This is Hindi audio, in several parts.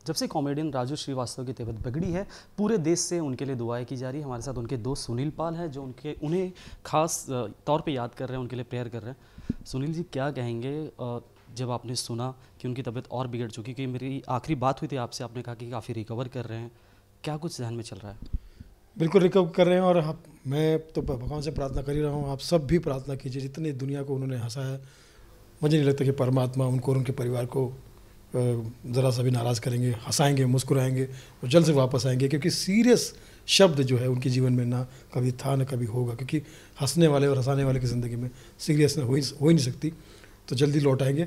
जब से कॉमेडियन राजू श्रीवास्तव की तबीयत बिगड़ी है, पूरे देश से उनके लिए दुआएं की जा रही है। हमारे साथ उनके दोस्त सुनील पाल हैं जो उन्हें खास तौर पे याद कर रहे हैं, उनके लिए प्रेयर कर रहे हैं। सुनील जी, क्या कहेंगे जब आपने सुना कि उनकी तबीयत और बिगड़ चुकी, कि मेरी आखिरी बात हुई थी आपसे, आपने कहा कि काफ़ी रिकवर कर रहे हैं, क्या कुछ जहन में चल रहा है? बिल्कुल रिकवर कर रहे हैं। और मैं तो भगवान से प्रार्थना कर ही रहा हूँ, आप सब भी प्रार्थना कीजिए। जितनी दुनिया को उन्होंने हंसाया, मुझे नहीं लगता कि परमात्मा उनको और उनके परिवार को ज़रा सा भी नाराज़ करेंगे। हंसाएंगे, मुस्कुराएंगे और जल्द से वापस आएंगे, क्योंकि सीरियस शब्द जो है उनके जीवन में ना कभी था ना कभी होगा, क्योंकि हंसने वाले और हंसाने वाले की ज़िंदगी में सीरियस हो ही नहीं सकती। तो जल्दी लौट आएंगे।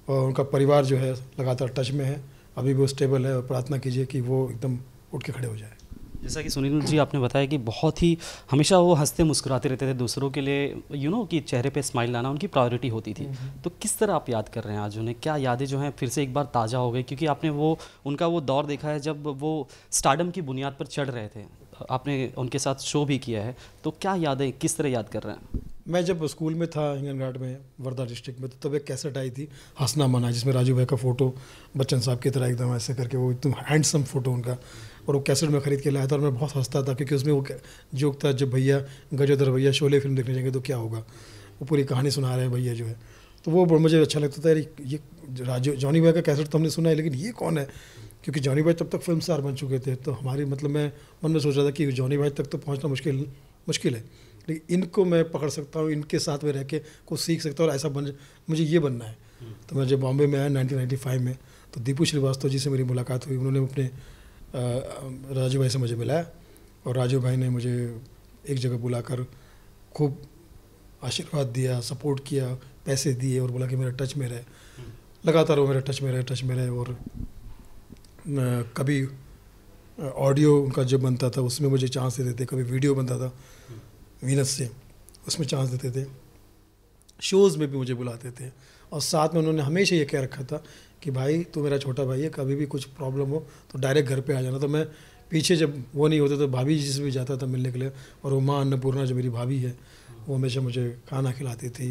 और उनका परिवार जो है लगातार टच में है, अभी भी वो स्टेबल है, और प्रार्थना कीजिए कि वो एकदम उठ के खड़े हो जाए। जैसा कि सुनील जी आपने बताया कि बहुत ही हमेशा वो हंसते मुस्कुराते रहते थे, दूसरों के लिए कि चेहरे पे स्माइल लाना उनकी प्रायोरिटी होती थी। तो किस तरह आप याद कर रहे हैं आज उन्हें? क्या यादें जो हैं फिर से एक बार ताज़ा हो गई? क्योंकि आपने उनका वो दौर देखा है जब वो स्टारडम की बुनियाद पर चढ़ रहे थे, आपने उनके साथ शो भी किया है। तो क्या यादें, किस तरह याद कर रहे हैं? मैं जब स्कूल में था हिंगनघाट में, वर्धा डिस्ट्रिक्ट में, तो तब एक कैसेट आई थी हंसना मना, जिसमें राजू भाई का फ़ोटो बच्चन साहब की तरह एकदम ऐसे करके, वो एकदम हैंडसम फ़ोटो उनका, और वो कैसेट में ख़रीद के लाया था। और मैं बहुत हंसता था, क्योंकि उसमें वो जोक था, जब भैया गजोदर भैया शोले फिल्म देखने जाएंगे तो क्या होगा, वो पूरी कहानी सुना रहे हैं भैया जो है। तो वो मुझे अच्छा लगता था, ये राजू जॉनी भाई का कैसेट तो हमने सुना है, लेकिन ये कौन है? क्योंकि जॉनी भाई तब तक फिल्म स्टार बन चुके थे। तो हमारी मैं मन में सोच रहा था कि जॉनी भाई तक तो पहुँचना मुश्किल है, लेकिन इनको मैं पकड़ सकता हूँ, इनके साथ में रह के कुछ सीख सकता हूँ, और ऐसा मुझे ये बनना है। तो मैं जब बॉम्बे में आया 1995 में, तो दीपू श्रीवास्तव जी से मेरी मुलाकात हुई। उन्होंने अपने राजू भाई से मुझे मिलाया, और राजू भाई ने मुझे एक जगह बुलाकर खूब आशीर्वाद दिया, सपोर्ट किया, पैसे दिए, और बोला कि मेरे टच में रहे, लगातार वो मेरे टच में रहे। और कभी ऑडियो उनका जब बनता था उसमें मुझे चांस देते थे, कभी वीडियो बनता था वीनस से, उसमें चांस देते थे, शोज़ में भी मुझे बुलाते थे। और साथ में उन्होंने हमेशा ये कह रखा था कि भाई तू मेरा छोटा भाई है, कभी भी कुछ प्रॉब्लम हो तो डायरेक्ट घर पे आ जाना। तो मैं पीछे जब वो नहीं होते तो भाभी जी से भी जाता था मिलने के लिए, और वो माँ अन्नपूर्णा जो मेरी भाभी है, वो हमेशा मुझे खाना खिलाती थी,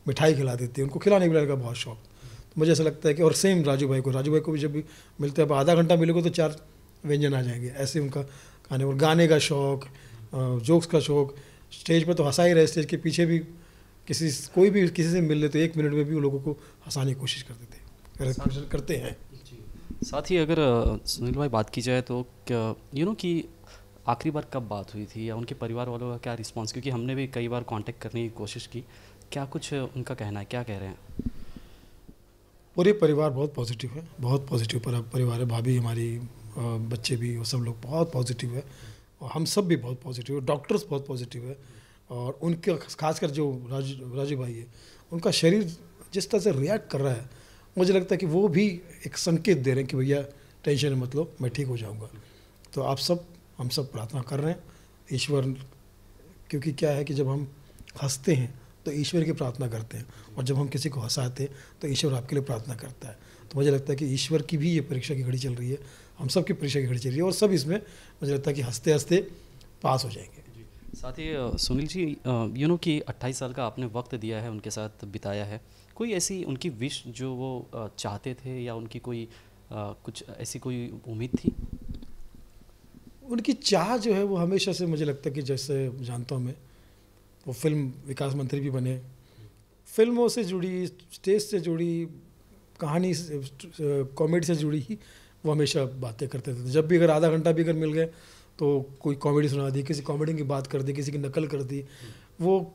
मिठाई खिलाती थी, उनको खिलाने पिलाने का बहुत शौक। तो मुझे ऐसा लगता है कि, और सेम राजू भाई को भी जब भी मिलते हैं, अब आधा घंटा मिलेगा तो 4 व्यंजन आ जाएंगे, ऐसे उनका खाने। और गाने का शौक़, जोक्स का शौक़, स्टेज पर तो हंसा ही रहे, स्टेज के पीछे भी कोई भी किसी से मिल ले तो 1 मिनट में भी वो लोगों को हंसाने की कोशिश करते हैं। साथ ही अगर सुनील भाई बात की जाए तो क्या कि आखिरी बार कब बात हुई थी, या उनके परिवार वालों का क्या रिस्पांस? क्योंकि हमने भी कई बार कांटेक्ट करने की कोशिश की, क्या कुछ उनका कहना है, क्या कह रहे हैं? पूरे परिवार बहुत पॉजिटिव है, बहुत पॉजिटिव परिवार है। भाभी हमारी, बच्चे भी, वो सब लोग बहुत पॉजिटिव है, और हम सब भी बहुत पॉजिटिव है, डॉक्टर्स बहुत पॉजिटिव है। और उनके खासकर जो राजू भाई है, उनका शरीर जिस तरह से रिएक्ट कर रहा है, मुझे लगता है कि वो भी एक संकेत दे रहे हैं कि भैया टेंशन मत लो, मैं ठीक हो जाऊंगा। तो हम सब प्रार्थना कर रहे हैं ईश्वर, क्योंकि क्या है कि जब हम हंसते हैं तो ईश्वर की प्रार्थना करते हैं, और जब हम किसी को हंसाते हैं तो ईश्वर आपके लिए प्रार्थना करता है। तो मुझे लगता है कि ईश्वर की भी ये परीक्षा की घड़ी चल रही है, हम सब की परीक्षा की घड़ी चल रही है, और सब इसमें मुझे लगता है कि हंसते हंसते पास हो जाएंगे। साथ ही सुनील जी, कि 28 साल का आपने वक्त दिया है, उनके साथ बिताया है, कोई ऐसी उनकी विश जो वो चाहते थे, या उनकी कोई कुछ ऐसी कोई उम्मीद थी? उनकी चाह जो है वो हमेशा से, मुझे लगता है कि जैसे जानता हूँ मैं, वो फिल्म विकास मंत्री भी बने, फिल्मों से जुड़ी, स्टेज से जुड़ी, कहानी कॉमेडी से जुड़ी ही वो हमेशा बातें करते थे। जब भी अगर आधा घंटा भी अगर मिल गए तो कोई कॉमेडी सुना दी, किसी कॉमेडी की बात कर दी, किसी की नकल कर दी। वो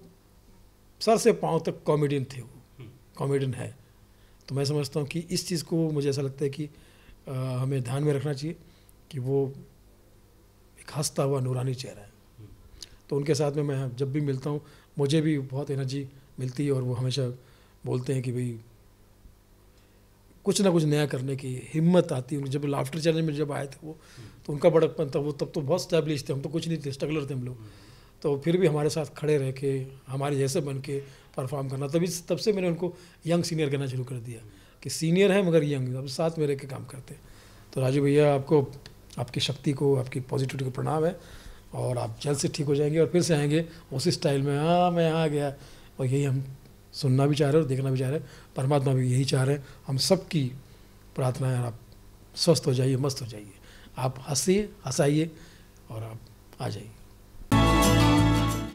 सर से पाँव तक कॉमेडियन थे, वो कॉमेडियन है। तो मैं समझता हूँ कि इस चीज़ को मुझे ऐसा लगता है कि हमें ध्यान में रखना चाहिए कि वो एक हंसता हुआ नूरानी चेहरा है। तो उनके साथ में मैं जब भी मिलता हूँ मुझे भी बहुत एनर्जी मिलती है, और वो हमेशा बोलते हैं कि भाई कुछ ना कुछ नया करने की हिम्मत आती है। जब लाफ्टर चैलेंज में जब आए थे वो, तो उनका बड़कपन था, वो तब तो बहुत स्टैब्लिश थे, हम तो कुछ नहीं थे, स्ट्रगलर थे हम लोग। तो फिर भी हमारे साथ खड़े रह के, हमारे जैसे बन के परफॉर्म करना, तब से मैंने उनको यंग सीनियर कहना शुरू कर दिया कि सीनियर है मगर यंग, अब साथ में रह के काम करते हैं। तो राजू भैया, आपको, आपकी शक्ति को, आपकी पॉजिटिविटी को प्रणाम है, और आप जल्द से ठीक हो जाएंगे, और फिर से आएंगे उसी स्टाइल में, हाँ मैं आ गया। और यही हम सुनना भी चाह रहे हैं और देखना भी चाह रहे हैं, परमात्मा भी यही चाह रहे हैं। हम सब की प्रार्थना है, आप स्वस्थ हो जाइए, मस्त हो जाइए। आप हंसिए, हंसाइए और आप आ जाइए।